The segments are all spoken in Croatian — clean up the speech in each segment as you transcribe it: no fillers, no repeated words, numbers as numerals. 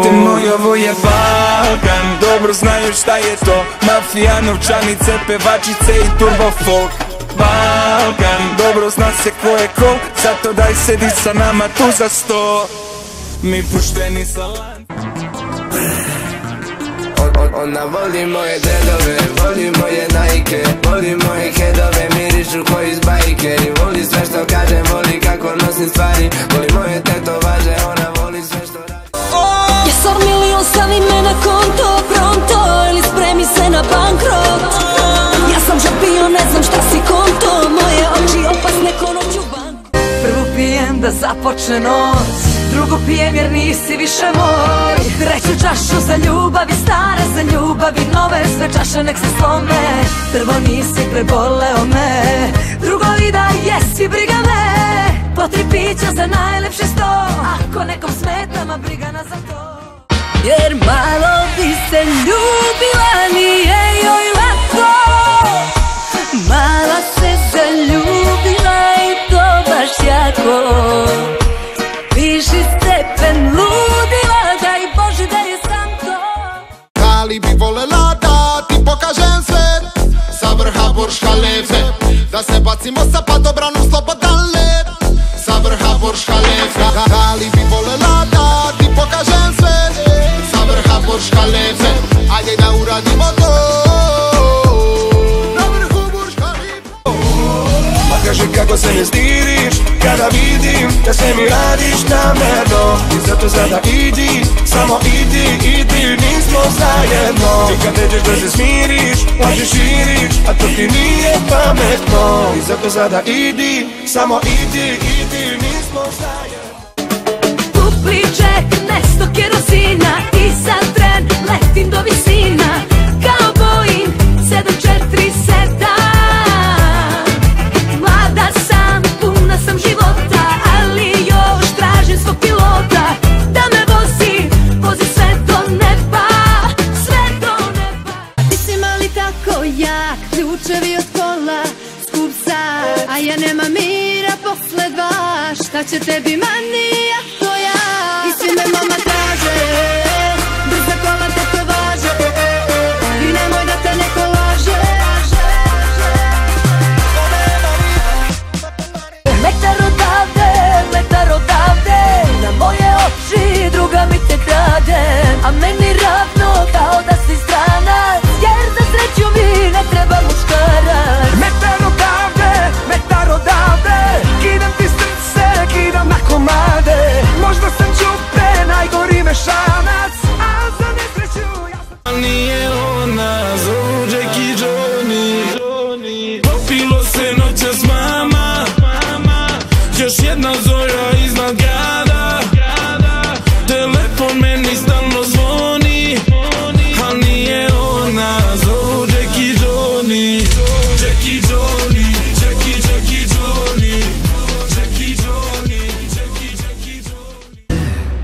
Brate moj, ovo je Balkan, dobro znaju šta je to. Mafija, novčanice, pevačice i turbo folk. Balkan, dobro zna se ko je ko, zato daj sedi sa nama tu za sto. Mi pušteni sa lan. Ona voli moje dredove, voli moje Nike, voli moje headove, mirišu ko iz bajke. I voli sve što kažem, voli kako nosim stvari, voli moje tetovaže, ona voli sve što radi. Jesar milion, stavi me na konto pronto, ili spremi se na bankrot. Ja sam žabio, ne znam šta si konto, moje oči opasne ko noć u banku. Prvo pijem da započne noć, drugo pijem jer nisi više moj. Treću čašu za ljubavi stare, za ljubavi nove, sve čaše nek se slome. Prvo nisi preboleo me, drugo i da jesi briga me. Po 3 pića za najlepše 100, ako nekom smeta ma briga nas za to. Jer malo bi se ljubila, nije joj lako. Mala se zaljubila i to baš jako. Viši stepen ludila, daj Bože da je sam to. Da li bi volela da ti pokažem sve sa vrha Burj Khalife, da se bacimo sa padobranom slobodan let sa vrha Burj Khalife. Da li bi volela da ti pokažem sve sa vrha Burj Khalife, ajde da uradimo to na vrhu Burj Khalife. Pa kaži kako se ne stiriš kada vidim da sve mi radiš namerno. I zato sada idi, samo idi, nismo zajedno. I kad neđeš da se smiriš, laži širiš, a to ti nije pametno. I zato sada idi, samo idi, nismo zajedno. Kupli džek, nesto kerosina i sad tren, letim do visina. Kao Boeing 747. Mlada sam, puna sam života, ali još tražim svog pilota. Da me vozi sve do neba, sve do neba. Ti si mali tako jak, ključevi od kola, skup sad. A ja nemam mira posle 2, šta će tebi manija to ja. I svi me mama traže, brza kola te to važe. I nemoj da te neko laže. Metar odavde, na moje oči druga mi te krade. A meni ravno kao da si stranac, jer za sreću mi ne treba muškarac. Metar odavde, kidam ti srce, kidam na komade. Možda sam čupe, najgori mešanac, a za nesreću ja sam... Nije ona, zovu Jackie Johnny. Popilo se noćas mama, još jedna zora iznad grada. Telefon meni stalno zvoni, al nije ona, zovu Jackie Johnny. Jackie Johnny, Jackie Johnny, Jackie Johnny, Jackie Johnny.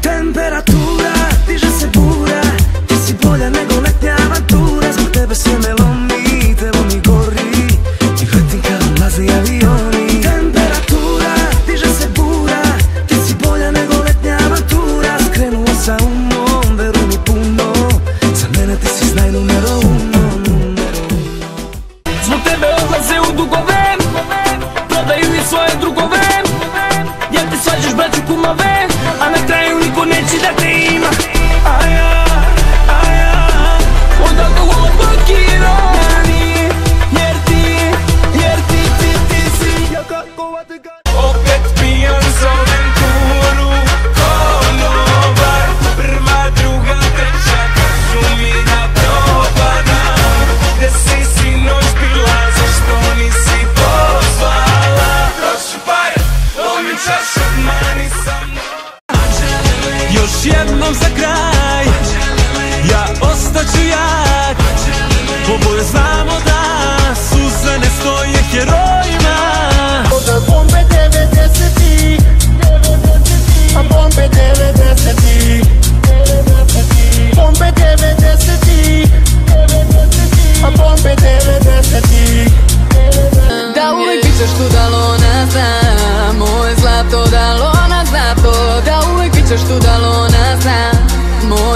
Temperatura, diže se bura, ti si bolja nego letnja avantura. Zbog tebe sve me lomi, tebo mi gori, i letim kad ulaze avioni. Temperatura, diže se bura, ti si bolja nego letnja avantura. Skrenuo sa umom, veruj mi puno, za mene ti si znaj numero uno. Zbog tebe odlaze u dugove, prodaju i svoje drugove. Jer ti svađaš braću kumave, a na kraju niko neće da te ima. A ja, od alkohola blokirani, jer ti si ja kako vatka. Opet pijan zovem kuru, konobar, prva, druga, treća, kažu mi da propadam. Gde si sinoć bila, zašto nisi pozvala? Troši pare, lomim čašu, mani sa mnom. Još jednom za kraj, ja ostaću jak. Oboje znamo da suze ne stoje herojima. Bombe 90-ih, a bombe 90-ih, bombe 90-ih, a bombe 90-ih. Da uvek pićeš tu da lona zna, moje zlato da lona zna to. Da uvek pićeš tu da lona zna, moje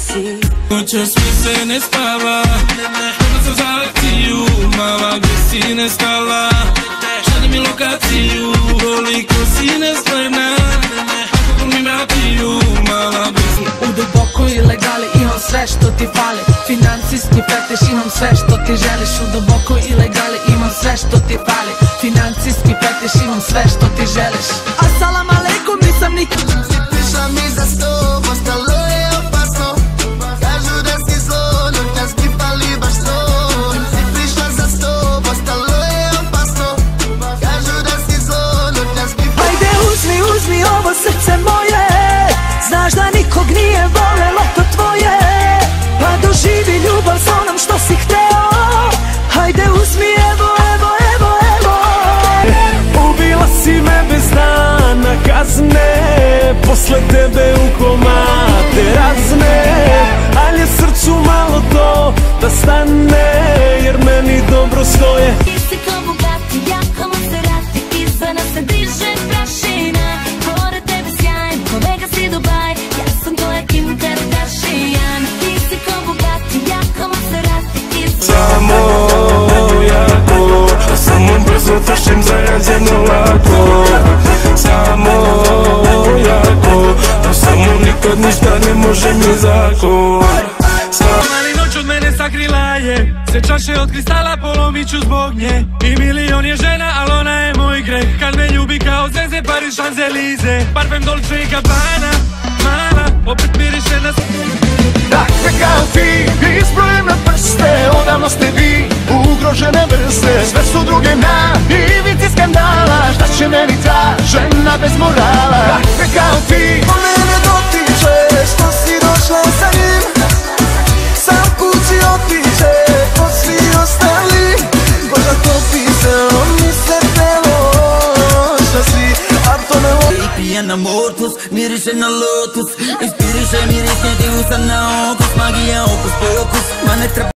si. Noćas mi se ne spava, onda sam za akciju, mala gdje si nestala, šalji mi lokaciju, koliko si nespremna, kako mi napiju, mala gdje si. U dubokoj ilegali imam sve što ti fali, financijski fetiš imam sve što ti želiš. U dubokoj ilegali imam sve što ti fali, financijski fetiš imam sve što ti želiš. Assalamu alaikum, nisam nikad. Prišla mi za sto, postalo je opasno, kažu da si zlo, noćas mi pali baš sto. Prišla za sto, postalo je opasno, kažu da si zlo, noćas mi pali. Ajde uzmi ovo srce moje, znaš da nikog nije volelo to tvoje, pa doživi ljubav s onom što si hteo. Ajde uzmi evo. Ubila si me bez dana kazne, posle tebe u komate razne, ali je srcu malo to da stane, jer meni dobro stoje. Ti si ko Bugatti, ja ko Maserati, iza nas se diže prašina, pored tebe sjajan, ko Vegas i Dubai, ja sam tvoja Kim Kardashian. Ti si ko Bugatti, ja ko Maserati, iza Samo jako, samo brzo tršim zarađeno lako. Samo jako, samo nikad ništa ne može mi zakon. Ali noć od mene sakrila je, sve čaše od kristala polomit ću zbog nje. I milion je žena, al ona je moj greh, kad me ljubi kao Zeze, Paris, Champs-Élysées. Parfem Dolce i Gabbana, mala, opet miriše na Takve kao ti, izbrojem na prste, odavno ste vi ugrožene vrste. Sve su druge na ivici skandala, šta će meni ta žena bez morala? Takve kao ti, Po mene dotiče, što si došla sa njim, sam kući otiče, ko svi ostali. Boža topi se, on mi se telo, šta si, a to ne lo... Pijena mortus, miriše na lotus, inspiriše, miriše ti usam na okus, magija, okus, pokus, ma ne treba